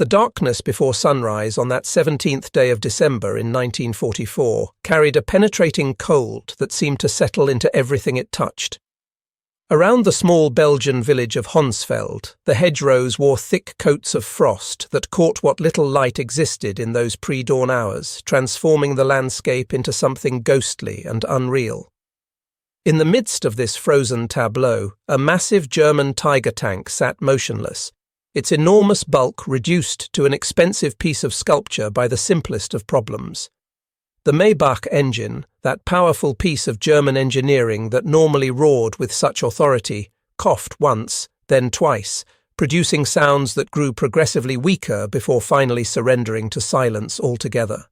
The darkness before sunrise on that 17th day of December in 1944 carried a penetrating cold that seemed to settle into everything it touched. Around the small Belgian village of Honsveld, the hedgerows wore thick coats of frost that caught what little light existed in those pre-dawn hours, transforming the landscape into something ghostly and unreal. In the midst of this frozen tableau, a massive German Tiger tank sat motionless, its enormous bulk reduced to an expensive piece of sculpture by the simplest of problems. The Maybach engine, that powerful piece of German engineering that normally roared with such authority, coughed once, then twice, producing sounds that grew progressively weaker before finally surrendering to silence altogether.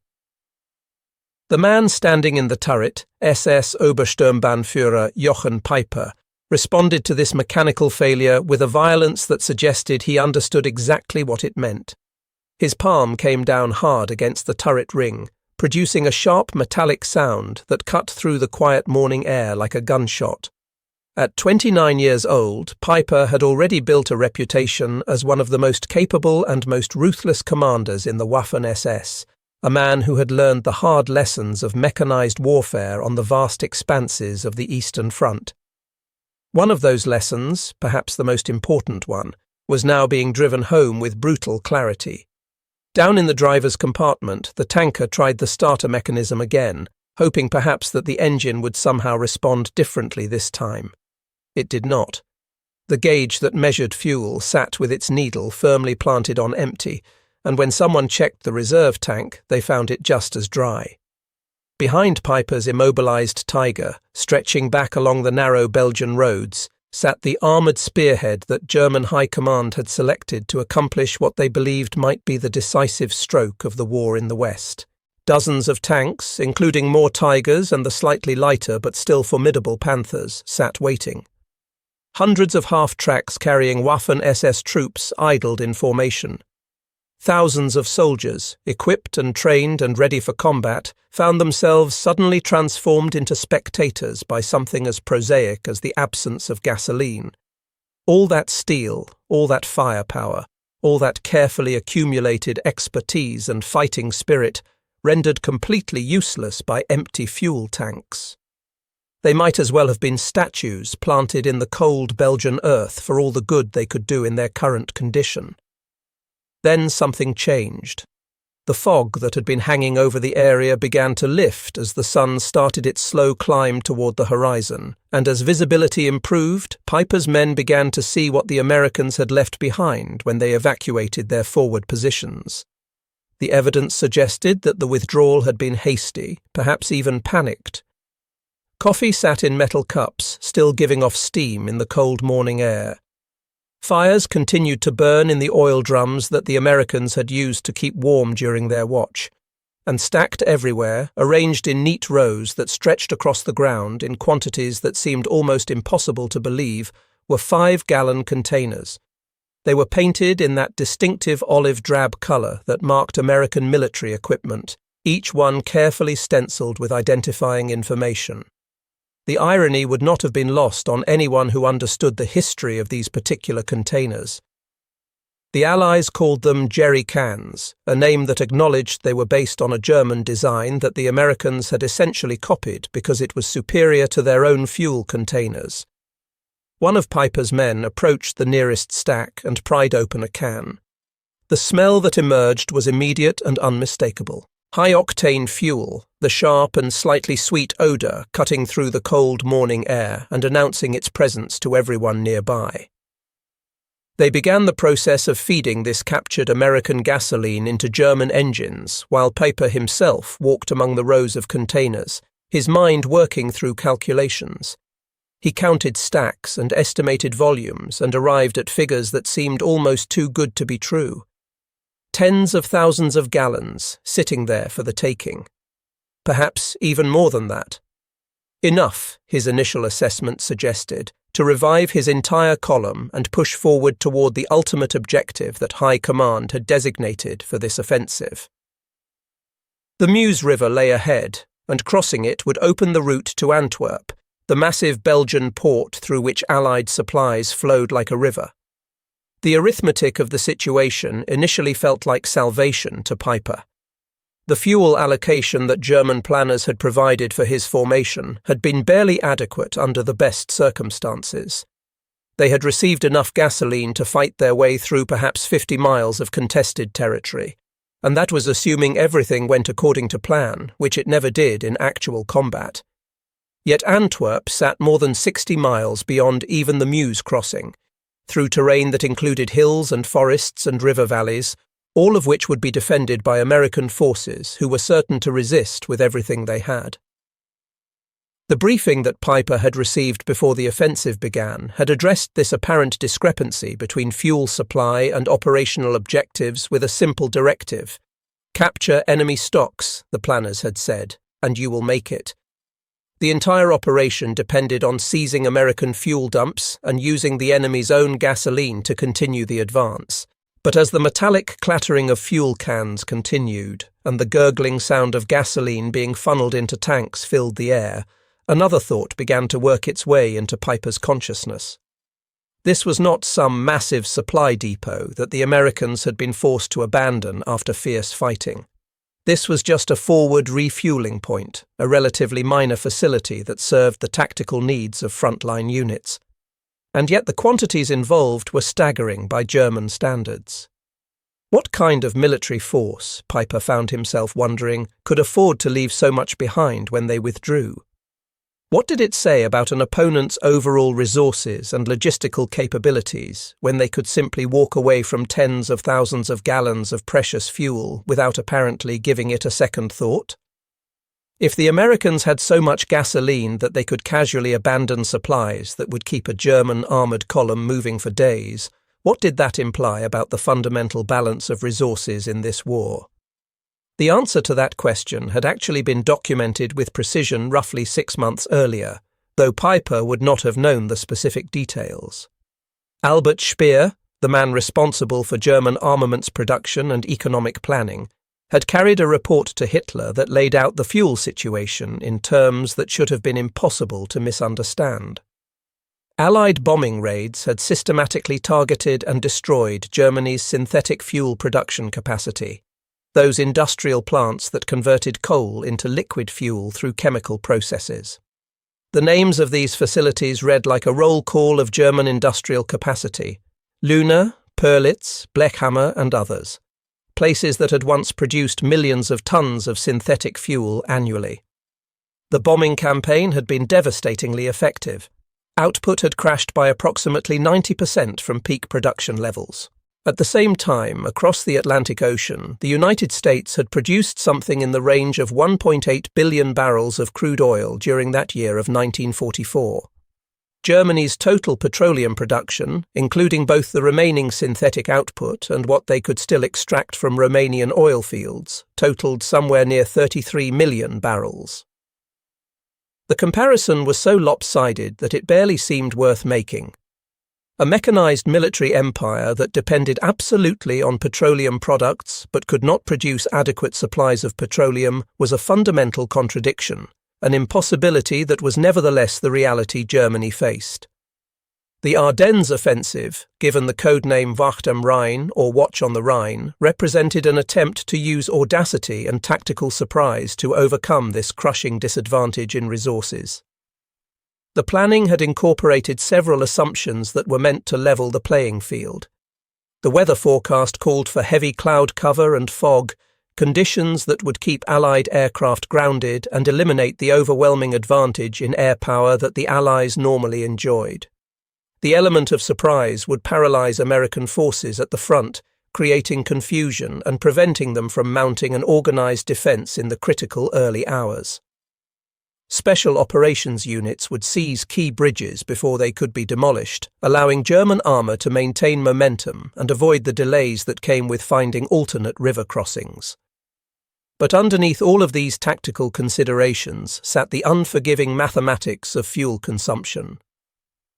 The man standing in the turret, SS Obersturmbannführer Jochen Peiper, responded to this mechanical failure with a violence that suggested he understood exactly what it meant. His palm came down hard against the turret ring, producing a sharp metallic sound that cut through the quiet morning air like a gunshot. At 29 years old, Peiper had already built a reputation as one of the most capable and most ruthless commanders in the Waffen-SS, a man who had learned the hard lessons of mechanized warfare on the vast expanses of the Eastern Front. One of those lessons, perhaps the most important one, was now being driven home with brutal clarity. Down in the driver's compartment, the tanker tried the starter mechanism again, hoping perhaps that the engine would somehow respond differently this time. It did not. The gauge that measured fuel sat with its needle firmly planted on empty, and when someone checked the reserve tank, they found it just as dry. Behind Peiper's immobilized Tiger, stretching back along the narrow Belgian roads, sat the armoured spearhead that German High Command had selected to accomplish what they believed might be the decisive stroke of the war in the West. Dozens of tanks, including more Tigers and the slightly lighter but still formidable Panthers, sat waiting. Hundreds of half-tracks carrying Waffen-SS troops idled in formation. Thousands of soldiers, equipped and trained and ready for combat, found themselves suddenly transformed into spectators by something as prosaic as the absence of gasoline. All that steel, all that firepower, all that carefully accumulated expertise and fighting spirit, rendered completely useless by empty fuel tanks. They might as well have been statues planted in the cold Belgian earth for all the good they could do in their current condition. Then something changed. The fog that had been hanging over the area began to lift as the sun started its slow climb toward the horizon, and as visibility improved, Peiper's men began to see what the Americans had left behind when they evacuated their forward positions. The evidence suggested that the withdrawal had been hasty, perhaps even panicked. Coffee sat in metal cups, still giving off steam in the cold morning air. Fires continued to burn in the oil drums that the Americans had used to keep warm during their watch, and stacked everywhere, arranged in neat rows that stretched across the ground in quantities that seemed almost impossible to believe, were 5-gallon containers. They were painted in that distinctive olive-drab colour that marked American military equipment, each one carefully stenciled with identifying information. The irony would not have been lost on anyone who understood the history of these particular containers. The Allies called them jerry cans, a name that acknowledged they were based on a German design that the Americans had essentially copied because it was superior to their own fuel containers. One of Peiper's men approached the nearest stack and pried open a can. The smell that emerged was immediate and unmistakable. High-octane fuel, the sharp and slightly sweet odour cutting through the cold morning air and announcing its presence to everyone nearby. They began the process of feeding this captured American gasoline into German engines, while Peiper himself walked among the rows of containers, his mind working through calculations. He counted stacks and estimated volumes and arrived at figures that seemed almost too good to be true. Tens of thousands of gallons sitting there for the taking. Perhaps even more than that. Enough, his initial assessment suggested, to revive his entire column and push forward toward the ultimate objective that High Command had designated for this offensive. The Meuse River lay ahead, and crossing it would open the route to Antwerp, the massive Belgian port through which Allied supplies flowed like a river. The arithmetic of the situation initially felt like salvation to Peiper. The fuel allocation that German planners had provided for his formation had been barely adequate under the best circumstances. They had received enough gasoline to fight their way through perhaps 50 miles of contested territory, and that was assuming everything went according to plan, which it never did in actual combat. Yet Antwerp sat more than 60 miles beyond even the Meuse crossing, through terrain that included hills and forests and river valleys, all of which would be defended by American forces who were certain to resist with everything they had. The briefing that Peiper had received before the offensive began had addressed this apparent discrepancy between fuel supply and operational objectives with a simple directive. Capture enemy stocks, the planners had said, and you will make it. The entire operation depended on seizing American fuel dumps and using the enemy's own gasoline to continue the advance. But as the metallic clattering of fuel cans continued, and the gurgling sound of gasoline being funneled into tanks filled the air, another thought began to work its way into Peiper's consciousness. This was not some massive supply depot that the Americans had been forced to abandon after fierce fighting. This was just a forward refueling point, a relatively minor facility that served the tactical needs of frontline units. And yet the quantities involved were staggering by German standards. What kind of military force, Peiper found himself wondering, could afford to leave so much behind when they withdrew? What did it say about an opponent's overall resources and logistical capabilities when they could simply walk away from tens of thousands of gallons of precious fuel without apparently giving it a second thought? If the Americans had so much gasoline that they could casually abandon supplies that would keep a German armoured column moving for days, what did that imply about the fundamental balance of resources in this war? The answer to that question had actually been documented with precision roughly 6 months earlier, though Peiper would not have known the specific details. Albert Speer, the man responsible for German armaments production and economic planning, had carried a report to Hitler that laid out the fuel situation in terms that should have been impossible to misunderstand. Allied bombing raids had systematically targeted and destroyed Germany's synthetic fuel production capacity, those industrial plants that converted coal into liquid fuel through chemical processes. The names of these facilities read like a roll call of German industrial capacity: Luna, Perlitz, Blechhammer and others. Places that had once produced millions of tons of synthetic fuel annually. The bombing campaign had been devastatingly effective. Output had crashed by approximately 90% from peak production levels. At the same time, across the Atlantic Ocean, the United States had produced something in the range of 1.8 billion barrels of crude oil during that year of 1944. Germany's total petroleum production, including both the remaining synthetic output and what they could still extract from Romanian oil fields, totaled somewhere near 33 million barrels. The comparison was so lopsided that it barely seemed worth making. A mechanized military empire that depended absolutely on petroleum products but could not produce adequate supplies of petroleum was a fundamental contradiction, an impossibility that was nevertheless the reality Germany faced. The Ardennes offensive, given the codename Wacht am Rhein or Watch on the Rhine, represented an attempt to use audacity and tactical surprise to overcome this crushing disadvantage in resources. The planning had incorporated several assumptions that were meant to level the playing field. The weather forecast called for heavy cloud cover and fog, conditions that would keep Allied aircraft grounded and eliminate the overwhelming advantage in air power that the Allies normally enjoyed. The element of surprise would paralyze American forces at the front, creating confusion and preventing them from mounting an organized defense in the critical early hours. Special operations units would seize key bridges before they could be demolished, allowing German armour to maintain momentum and avoid the delays that came with finding alternate river crossings. But underneath all of these tactical considerations sat the unforgiving mathematics of fuel consumption.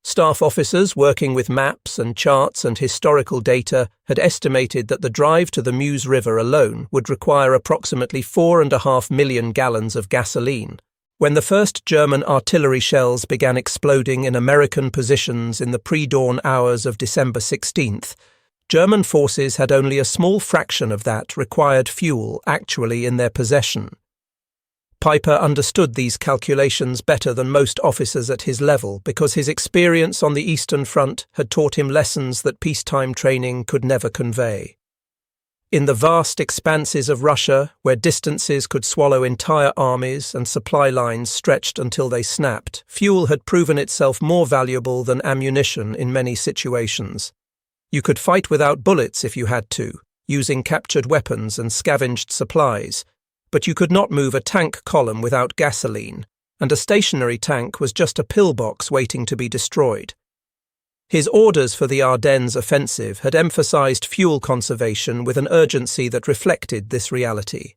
Staff officers working with maps and charts and historical data had estimated that the drive to the Meuse River alone would require approximately 4.5 million gallons of gasoline. When the first German artillery shells began exploding in American positions in the pre-dawn hours of December 16th, German forces had only a small fraction of that required fuel actually in their possession. Peiper understood these calculations better than most officers at his level because his experience on the Eastern Front had taught him lessons that peacetime training could never convey. In the vast expanses of Russia, where distances could swallow entire armies and supply lines stretched until they snapped, fuel had proven itself more valuable than ammunition in many situations. You could fight without bullets if you had to, using captured weapons and scavenged supplies, but you could not move a tank column without gasoline, and a stationary tank was just a pillbox waiting to be destroyed. His orders for the Ardennes offensive had emphasized fuel conservation with an urgency that reflected this reality.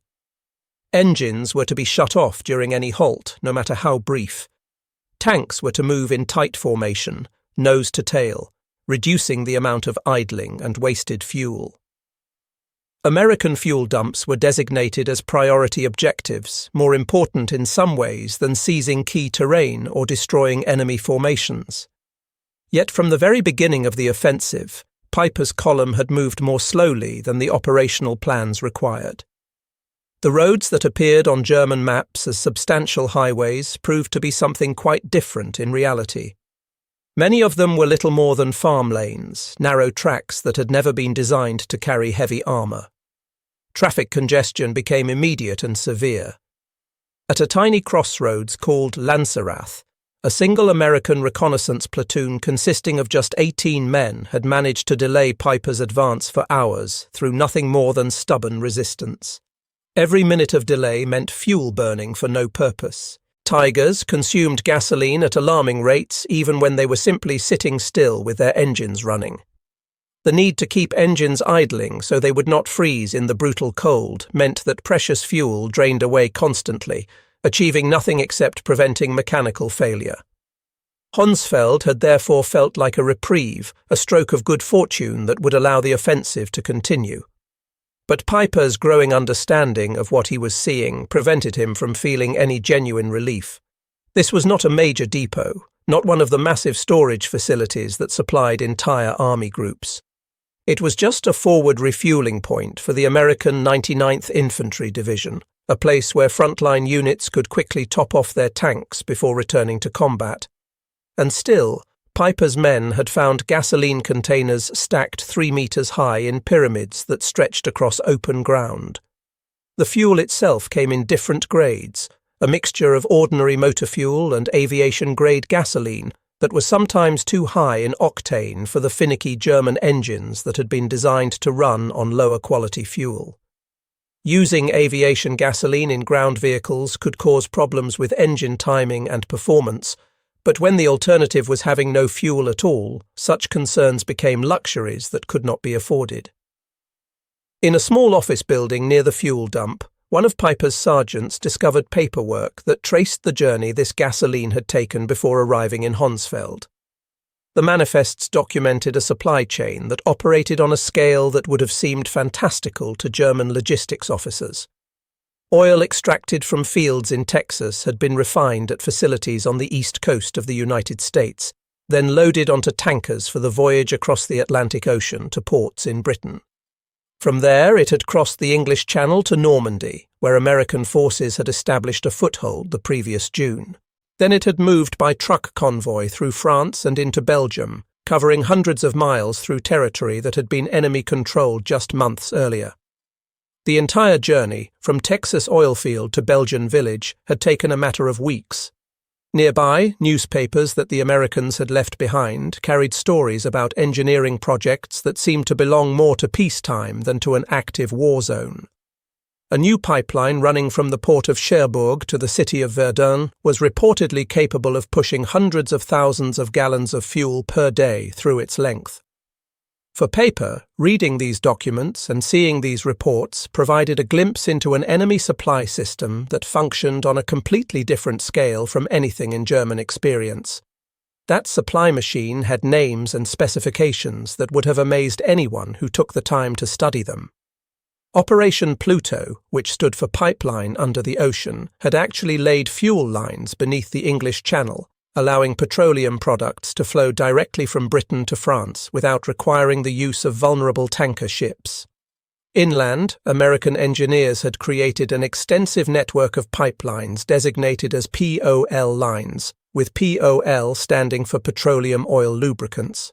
Engines were to be shut off during any halt, no matter how brief. Tanks were to move in tight formation, nose to tail, reducing the amount of idling and wasted fuel. American fuel dumps were designated as priority objectives, more important in some ways than seizing key terrain or destroying enemy formations. Yet from the very beginning of the offensive, Peiper's column had moved more slowly than the operational plans required. The roads that appeared on German maps as substantial highways proved to be something quite different in reality. Many of them were little more than farm lanes, narrow tracks that had never been designed to carry heavy armour. Traffic congestion became immediate and severe. At a tiny crossroads called Lanzerath, a single American reconnaissance platoon consisting of just 18 men had managed to delay Peiper's advance for hours through nothing more than stubborn resistance. Every minute of delay meant fuel burning for no purpose. Tigers consumed gasoline at alarming rates even when they were simply sitting still with their engines running. The need to keep engines idling so they would not freeze in the brutal cold meant that precious fuel drained away constantly, achieving nothing except preventing mechanical failure. Honsfeld had therefore felt like a reprieve, a stroke of good fortune that would allow the offensive to continue. But Peiper's growing understanding of what he was seeing prevented him from feeling any genuine relief. This was not a major depot, not one of the massive storage facilities that supplied entire army groups. It was just a forward refueling point for the American 99th Infantry Division, a place where frontline units could quickly top off their tanks before returning to combat. And still, Peiper's men had found gasoline containers stacked 3 meters high in pyramids that stretched across open ground. The fuel itself came in different grades, a mixture of ordinary motor fuel and aviation-grade gasoline that was sometimes too high in octane for the finicky German engines that had been designed to run on lower-quality fuel. Using aviation gasoline in ground vehicles could cause problems with engine timing and performance, but when the alternative was having no fuel at all, such concerns became luxuries that could not be afforded. In a small office building near the fuel dump, one of Peiper's sergeants discovered paperwork that traced the journey this gasoline had taken before arriving in Honsfeld. The manifests documented a supply chain that operated on a scale that would have seemed fantastical to German logistics officers. Oil extracted from fields in Texas had been refined at facilities on the east coast of the United States, then loaded onto tankers for the voyage across the Atlantic Ocean to ports in Britain. From there, it had crossed the English Channel to Normandy, where American forces had established a foothold the previous June. Then it had moved by truck convoy through France and into Belgium, covering hundreds of miles through territory that had been enemy-controlled just months earlier. The entire journey, from Texas oil field to Belgian village, had taken a matter of weeks. Nearby, newspapers that the Americans had left behind carried stories about engineering projects that seemed to belong more to peacetime than to an active war zone. A new pipeline running from the port of Cherbourg to the city of Verdun was reportedly capable of pushing hundreds of thousands of gallons of fuel per day through its length. For Peiper, reading these documents and seeing these reports provided a glimpse into an enemy supply system that functioned on a completely different scale from anything in German experience. That supply machine had names and specifications that would have amazed anyone who took the time to study them. Operation Pluto, which stood for pipeline under the ocean, had actually laid fuel lines beneath the English Channel, allowing petroleum products to flow directly from Britain to France without requiring the use of vulnerable tanker ships. Inland, American engineers had created an extensive network of pipelines designated as POL lines, with POL standing for petroleum oil lubricants.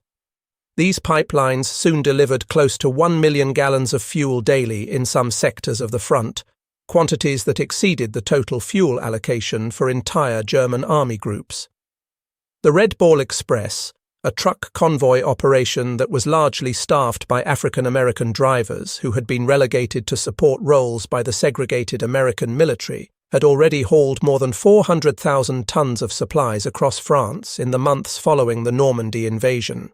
These pipelines soon delivered close to 1 million gallons of fuel daily in some sectors of the front, quantities that exceeded the total fuel allocation for entire German army groups. The Red Ball Express, a truck convoy operation that was largely staffed by African-American drivers who had been relegated to support roles by the segregated American military, had already hauled more than 400,000 tons of supplies across France in the months following the Normandy invasion.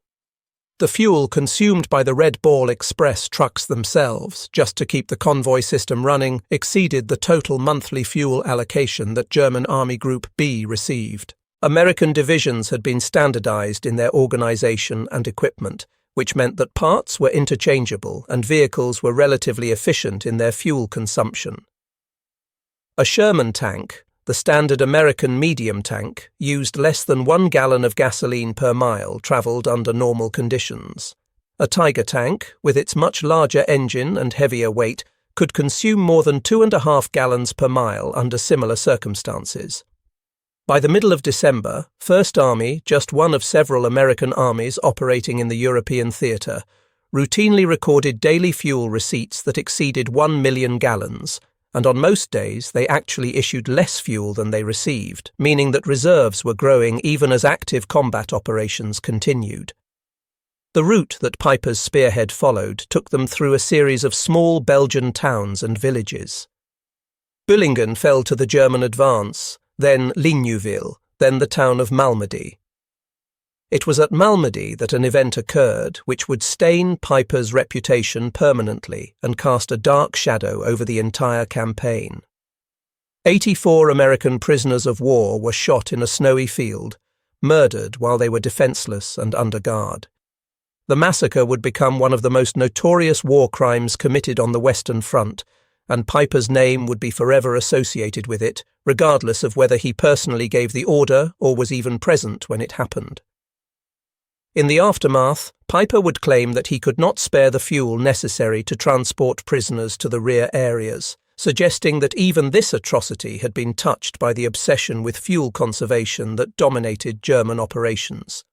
The fuel consumed by the Red Ball Express trucks themselves, just to keep the convoy system running, exceeded the total monthly fuel allocation that German Army Group B received. American divisions had been standardized in their organization and equipment, which meant that parts were interchangeable and vehicles were relatively efficient in their fuel consumption. A Sherman tank, the standard American medium tank, used less than 1 gallon of gasoline per mile traveled under normal conditions. A Tiger tank, with its much larger engine and heavier weight, could consume more than 2.5 gallons per mile under similar circumstances. By the middle of December, First Army, just one of several American armies operating in the European theatre, routinely recorded daily fuel receipts that exceeded 1 million gallons, and on most days they actually issued less fuel than they received, meaning that reserves were growing even as active combat operations continued. The route that Peiper's spearhead followed took them through a series of small Belgian towns and villages. Büllingen fell to the German advance, then Ligneuville, then the town of Malmedy. It was at Malmedy that an event occurred which would stain Peiper's reputation permanently and cast a dark shadow over the entire campaign. 84 American prisoners of war were shot in a snowy field, murdered while they were defenseless and under guard. The massacre would become one of the most notorious war crimes committed on the Western Front, and Peiper's name would be forever associated with it, regardless of whether he personally gave the order or was even present when it happened. In the aftermath, Peiper would claim that he could not spare the fuel necessary to transport prisoners to the rear areas, suggesting that even this atrocity had been touched by the obsession with fuel conservation that dominated German operations.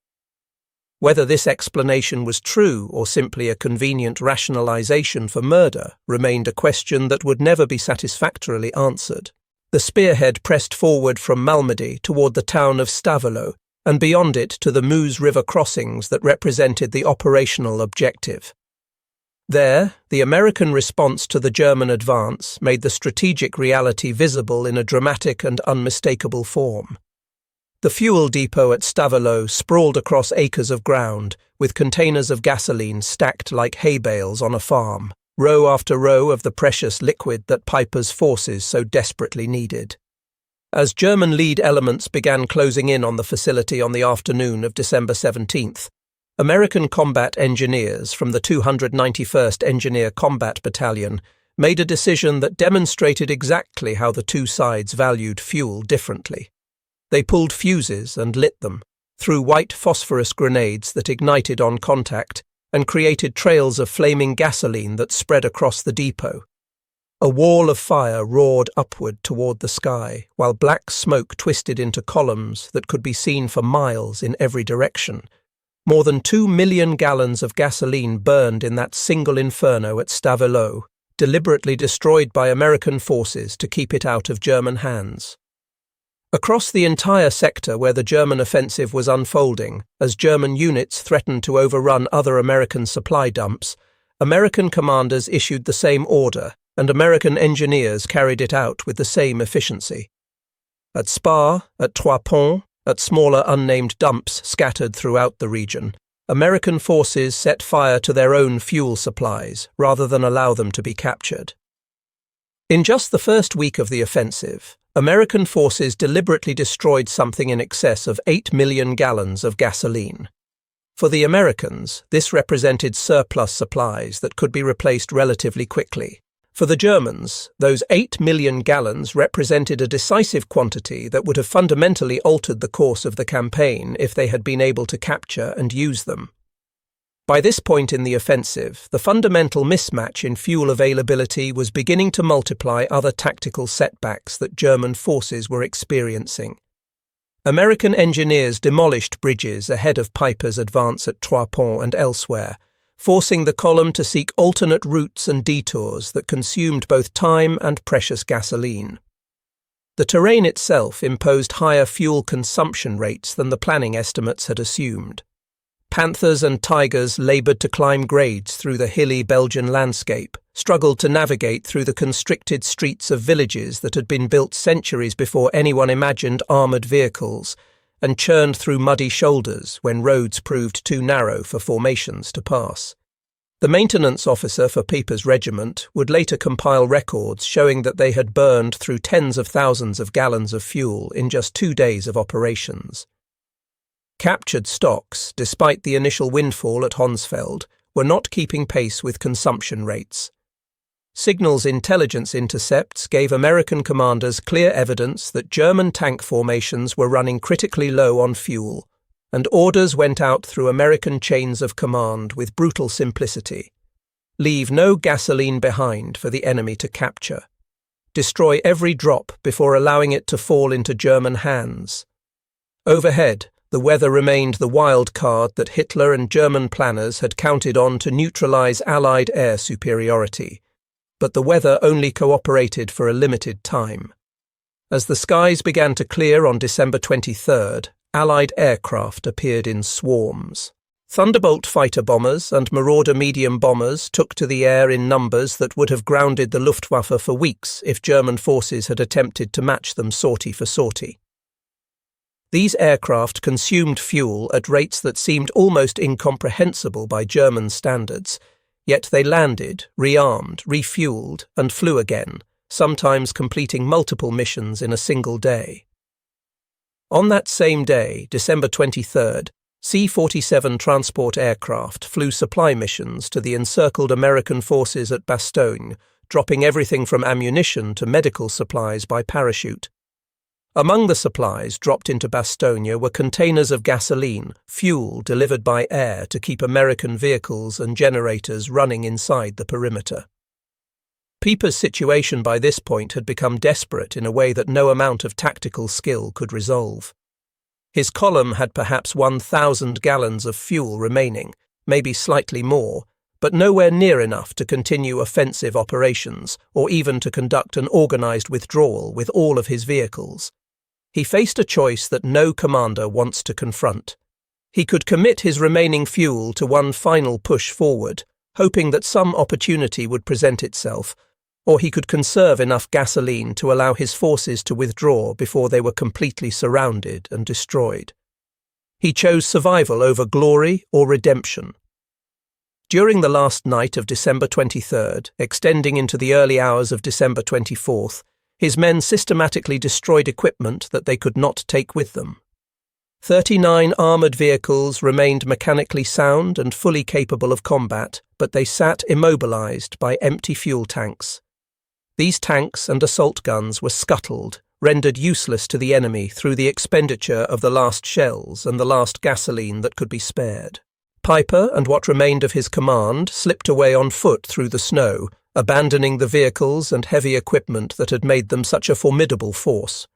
Whether this explanation was true or simply a convenient rationalization for murder remained a question that would never be satisfactorily answered. The spearhead pressed forward from Malmedy toward the town of Stavelot, and beyond it to the Meuse River crossings that represented the operational objective. There, the American response to the German advance made the strategic reality visible in a dramatic and unmistakable form. The fuel depot at Stavelot sprawled across acres of ground, with containers of gasoline stacked like hay bales on a farm, row after row of the precious liquid that Peiper's forces so desperately needed. As German lead elements began closing in on the facility on the afternoon of December 17th, American combat engineers from the 291st Engineer Combat Battalion made a decision that demonstrated exactly how the two sides valued fuel differently. They pulled fuses and lit them, threw white phosphorus grenades that ignited on contact, and created trails of flaming gasoline that spread across the depot. A wall of fire roared upward toward the sky, while black smoke twisted into columns that could be seen for miles in every direction. More than 2 million gallons of gasoline burned in that single inferno at Stavelot, deliberately destroyed by American forces to keep it out of German hands. Across the entire sector where the German offensive was unfolding, as German units threatened to overrun other American supply dumps, American commanders issued the same order, and American engineers carried it out with the same efficiency. At Spa, at Trois Ponts, at smaller unnamed dumps scattered throughout the region, American forces set fire to their own fuel supplies rather than allow them to be captured. In just the first week of the offensive, American forces deliberately destroyed something in excess of 8 million gallons of gasoline. For the Americans, this represented surplus supplies that could be replaced relatively quickly. For the Germans, those 8 million gallons represented a decisive quantity that would have fundamentally altered the course of the campaign if they had been able to capture and use them. By this point in the offensive, the fundamental mismatch in fuel availability was beginning to multiply other tactical setbacks that German forces were experiencing. American engineers demolished bridges ahead of Peiper's advance at Trois Ponts and elsewhere, forcing the column to seek alternate routes and detours that consumed both time and precious gasoline. The terrain itself imposed higher fuel consumption rates than the planning estimates had assumed. Panthers and tigers laboured to climb grades through the hilly Belgian landscape, struggled to navigate through the constricted streets of villages that had been built centuries before anyone imagined armoured vehicles, and churned through muddy shoulders when roads proved too narrow for formations to pass. The maintenance officer for Peiper's regiment would later compile records showing that they had burned through tens of thousands of gallons of fuel in just 2 days of operations. Captured stocks, despite the initial windfall at Honsfeld, were not keeping pace with consumption rates. Signals intelligence intercepts gave American commanders clear evidence that German tank formations were running critically low on fuel, and orders went out through American chains of command with brutal simplicity. Leave no gasoline behind for the enemy to capture. Destroy every drop before allowing it to fall into German hands. Overhead, the weather remained the wild card that Hitler and German planners had counted on to neutralize Allied air superiority. But the weather only cooperated for a limited time. As the skies began to clear on December 23rd, Allied aircraft appeared in swarms. Thunderbolt fighter bombers and Marauder medium bombers took to the air in numbers that would have grounded the Luftwaffe for weeks if German forces had attempted to match them sortie for sortie. These aircraft consumed fuel at rates that seemed almost incomprehensible by German standards, yet they landed, rearmed, refueled, and flew again, sometimes completing multiple missions in a single day. On that same day, December 23rd, C-47 transport aircraft flew supply missions to the encircled American forces at Bastogne, dropping everything from ammunition to medical supplies by parachute. Among the supplies dropped into Bastogne were containers of gasoline, fuel delivered by air to keep American vehicles and generators running inside the perimeter. Peiper's situation by this point had become desperate in a way that no amount of tactical skill could resolve. His column had perhaps 1,000 gallons of fuel remaining, maybe slightly more, but nowhere near enough to continue offensive operations or even to conduct an organized withdrawal with all of his vehicles. He faced a choice that no commander wants to confront. He could commit his remaining fuel to one final push forward, hoping that some opportunity would present itself, or he could conserve enough gasoline to allow his forces to withdraw before they were completely surrounded and destroyed. He chose survival over glory or redemption. During the last night of December 23rd, extending into the early hours of December 24th, his men systematically destroyed equipment that they could not take with them. 39 armoured vehicles remained mechanically sound and fully capable of combat, but they sat immobilised by empty fuel tanks. These tanks and assault guns were scuttled, rendered useless to the enemy through the expenditure of the last shells and the last gasoline that could be spared. Peiper and what remained of his command slipped away on foot through the snow, abandoning the vehicles and heavy equipment that had made them such a formidable force.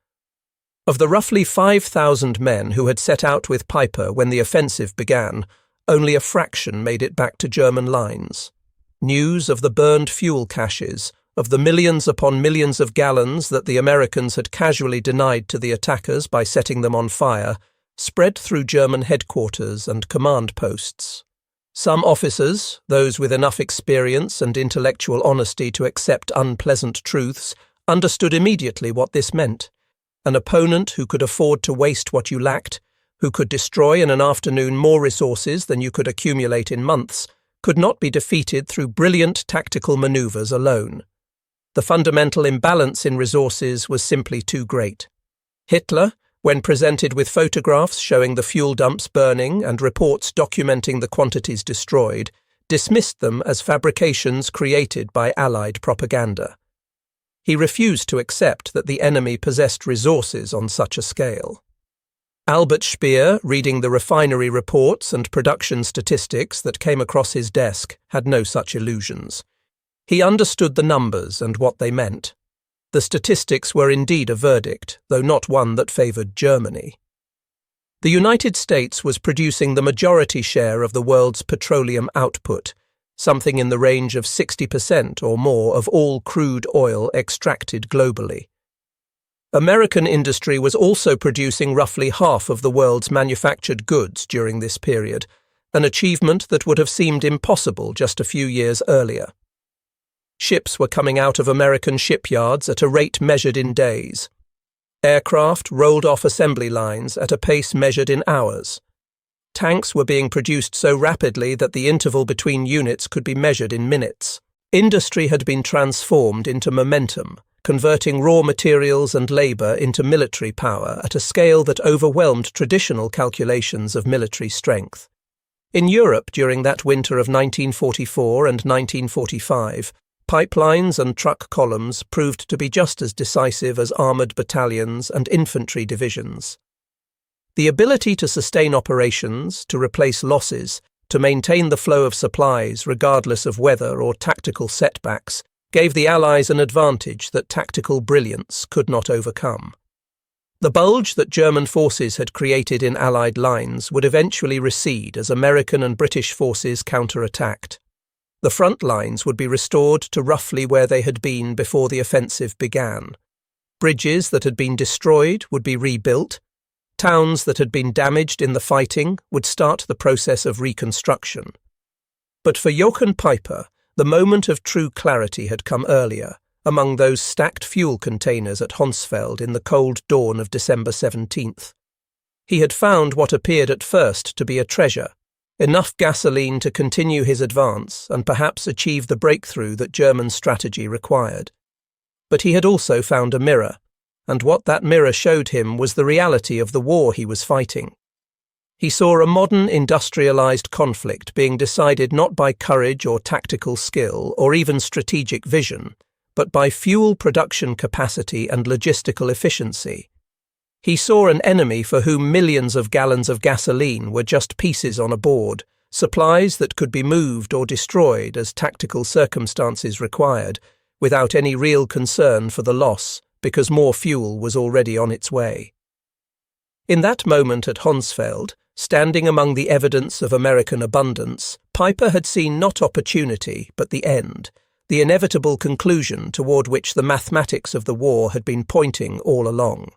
Of the roughly 5,000 men who had set out with Peiper when the offensive began, only a fraction made it back to German lines. News of the burned fuel caches, of the millions upon millions of gallons that the Americans had casually denied to the attackers by setting them on fire, spread through German headquarters and command posts. Some officers, those with enough experience and intellectual honesty to accept unpleasant truths, understood immediately what this meant. An opponent who could afford to waste what you lacked, who could destroy in an afternoon more resources than you could accumulate in months, could not be defeated through brilliant tactical maneuvers alone. The fundamental imbalance in resources was simply too great. Hitler, when presented with photographs showing the fuel dumps burning and reports documenting the quantities destroyed, dismissed them as fabrications created by Allied propaganda. He refused to accept that the enemy possessed resources on such a scale. Albert Speer, reading the refinery reports and production statistics that came across his desk, had no such illusions. He understood the numbers and what they meant. The statistics were indeed a verdict, though not one that favoured Germany. The United States was producing the majority share of the world's petroleum output, something in the range of 60% or more of all crude oil extracted globally. American industry was also producing roughly half of the world's manufactured goods during this period, an achievement that would have seemed impossible just a few years earlier. Ships were coming out of American shipyards at a rate measured in days. Aircraft rolled off assembly lines at a pace measured in hours. Tanks were being produced so rapidly that the interval between units could be measured in minutes. Industry had been transformed into momentum, converting raw materials and labour into military power at a scale that overwhelmed traditional calculations of military strength. In Europe during that winter of 1944 and 1945, pipelines and truck columns proved to be just as decisive as armoured battalions and infantry divisions. The ability to sustain operations, to replace losses, to maintain the flow of supplies regardless of weather or tactical setbacks, gave the Allies an advantage that tactical brilliance could not overcome. The bulge that German forces had created in Allied lines would eventually recede as American and British forces counterattacked. The front lines would be restored to roughly where they had been before the offensive began. Bridges that had been destroyed would be rebuilt. Towns that had been damaged in the fighting would start the process of reconstruction. But for Johann Peiper, the moment of true clarity had come earlier, among those stacked fuel containers at Honsfeld in the cold dawn of December 17th. He had found what appeared at first to be a treasure, enough gasoline to continue his advance and perhaps achieve the breakthrough that German strategy required. But he had also found a mirror, and what that mirror showed him was the reality of the war he was fighting. He saw a modern industrialized conflict being decided not by courage or tactical skill or even strategic vision, but by fuel production capacity and logistical efficiency. He saw an enemy for whom millions of gallons of gasoline were just pieces on a board, supplies that could be moved or destroyed as tactical circumstances required, without any real concern for the loss because more fuel was already on its way. In that moment at Honsfeld, standing among the evidence of American abundance, Peiper had seen not opportunity but the end, the inevitable conclusion toward which the mathematics of the war had been pointing all along.